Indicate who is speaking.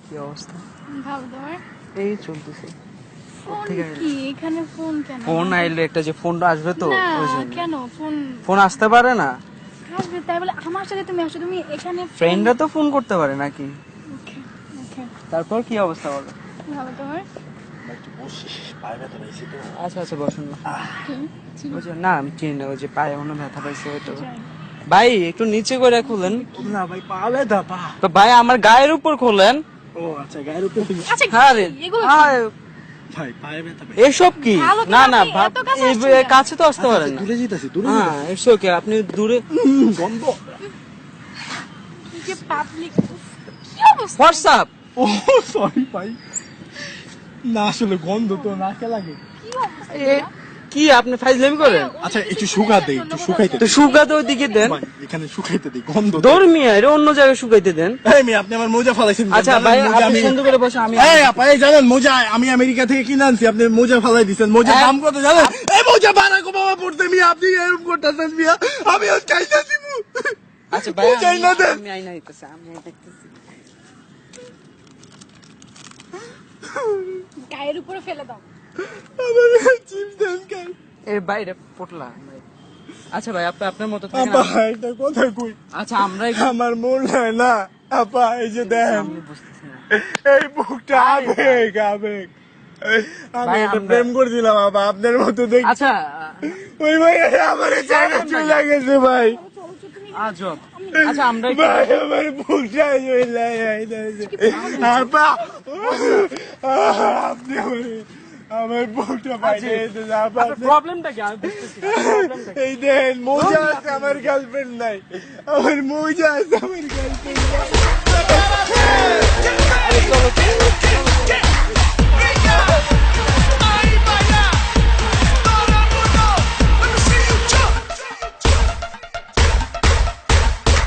Speaker 1: কি অবস্থা?
Speaker 2: ভালো তোমার?
Speaker 1: এই চলতেছে।
Speaker 2: ফোন কি এখানে? ফোন কেন?
Speaker 1: ফোন আইলে একটা যে ফোনটা আসবে তো
Speaker 2: না,
Speaker 1: ওই জন্য।
Speaker 2: কেন ফোন
Speaker 1: ফোন আসতে পারে না?
Speaker 2: আসবে তাই বলে আমার সাথে তুমি আসো? তুমি এখানে
Speaker 1: ফ্রেন্ডরা তো ফোন করতে পারে নাকি?
Speaker 2: ওকে ওকে
Speaker 1: তারপর কি অবস্থা বলো?
Speaker 2: ভালো তোমার?
Speaker 1: আচ্ছা আচ্ছা বসুন।
Speaker 2: কি
Speaker 1: ওই যে না আমি চিনি না, ওই যে পায়ে মনে ব্যথা পাইছে হয়তো। ভাই একটু নিচে করে খুলেন।
Speaker 3: না ভাই পা ব্যথা পা।
Speaker 1: তো ভাই আমার গায়ের উপর খোলেন।
Speaker 3: ও আচ্ছা গায়ের উপর তুমি।
Speaker 2: আচ্ছা
Speaker 1: আরে
Speaker 2: এগুলো
Speaker 3: ভাই পায়ে ব্যথা ভাই।
Speaker 1: এসব কি?
Speaker 2: ভালো তো
Speaker 1: না না
Speaker 2: আপনি এত কাছে
Speaker 1: এই
Speaker 2: আসছেন কেন?
Speaker 1: কাছে তো আসতে পারেন না।
Speaker 3: দূরে যেতেছি দূরে
Speaker 1: হ্যাঁ ইটস ওকে, আপনি দূরে।
Speaker 3: গন্ধ।
Speaker 2: কি যে পাবলিক কি অবস্থা?
Speaker 1: হোয়াটসঅ্যাপ
Speaker 3: ও সরি ভাই। না আসলে গন্ধ তো নাকে লাগে।
Speaker 2: কি অবস্থা?
Speaker 1: কি আপনি ফাইজলামি করেন?
Speaker 3: আচ্ছা একটু শুকা দেই, একটু শুকাইতে
Speaker 1: তো
Speaker 3: দেই।
Speaker 1: শুকাতে ওইদিকে দেন।
Speaker 3: ভাই এখানে শুকাইতে দেই গন্ধ।
Speaker 1: ধর্মিয়া এটা অন্য জায়গায় শুকাইতে দেন।
Speaker 3: এই মেয়ে আপনি আমার মোজা ফালাইছেন।
Speaker 1: আচ্ছা
Speaker 3: জানেন
Speaker 1: ভাই
Speaker 3: মোজা
Speaker 1: আপনি
Speaker 3: আমি
Speaker 1: সুন্দর করে বসে আমি
Speaker 3: এই আপা এই জানেন মোজা আমি আমেরিকা থেকে কিনে আনছি, আপনি মোজা ফালাই দিছেন। মোজার দাম কত জানেন? এই মোজা বারাক ওবামা পড়তে মিয়া, আপনি এরকম করতেছেন মিয়া। আমি আজ খাইতে দিব।
Speaker 1: আচ্ছা ভাই
Speaker 3: মোজাই না দেন।
Speaker 1: আমি আইনা দিতেছি, আমি দেখতেছি।
Speaker 2: গায়ের উপরে ফেলে দাও।
Speaker 3: আমার চিপস দেন কেন?
Speaker 1: এর বাইরে পটলা ভাই। আচ্ছা ভাই আপনি আপনার মতো থাকেন।
Speaker 3: আপা এটা কথা কই।
Speaker 1: আচ্ছা আমরা
Speaker 3: আমার মন হয় না আপা, এই যে দেন
Speaker 1: আমি বুঝতেছি না
Speaker 3: এই বুকটা আবেগ আবেগ। আমি
Speaker 1: ভাই,
Speaker 3: এটা
Speaker 1: আমরা-
Speaker 3: প্রেম করছিলাম আপা আপনার মতো দেখি।
Speaker 1: আচ্ছা
Speaker 3: ওই ভাই আমার জায়গা চলে গেছে ভাই।
Speaker 1: আজব। আচ্ছা আমরা
Speaker 3: ভাই আমার বুকটা আপা আপনি আমার বুকটা বাইরে এসেছে আপা।
Speaker 1: প্রবলেমটা কি আমি বুঝতেছি না প্রবলেমটা কি?
Speaker 3: এই দেন মোজা আছে আমার গার্লফ্রেন্ড নাই, আমার মোজা আছে আমার গার্লফ্রেন্ড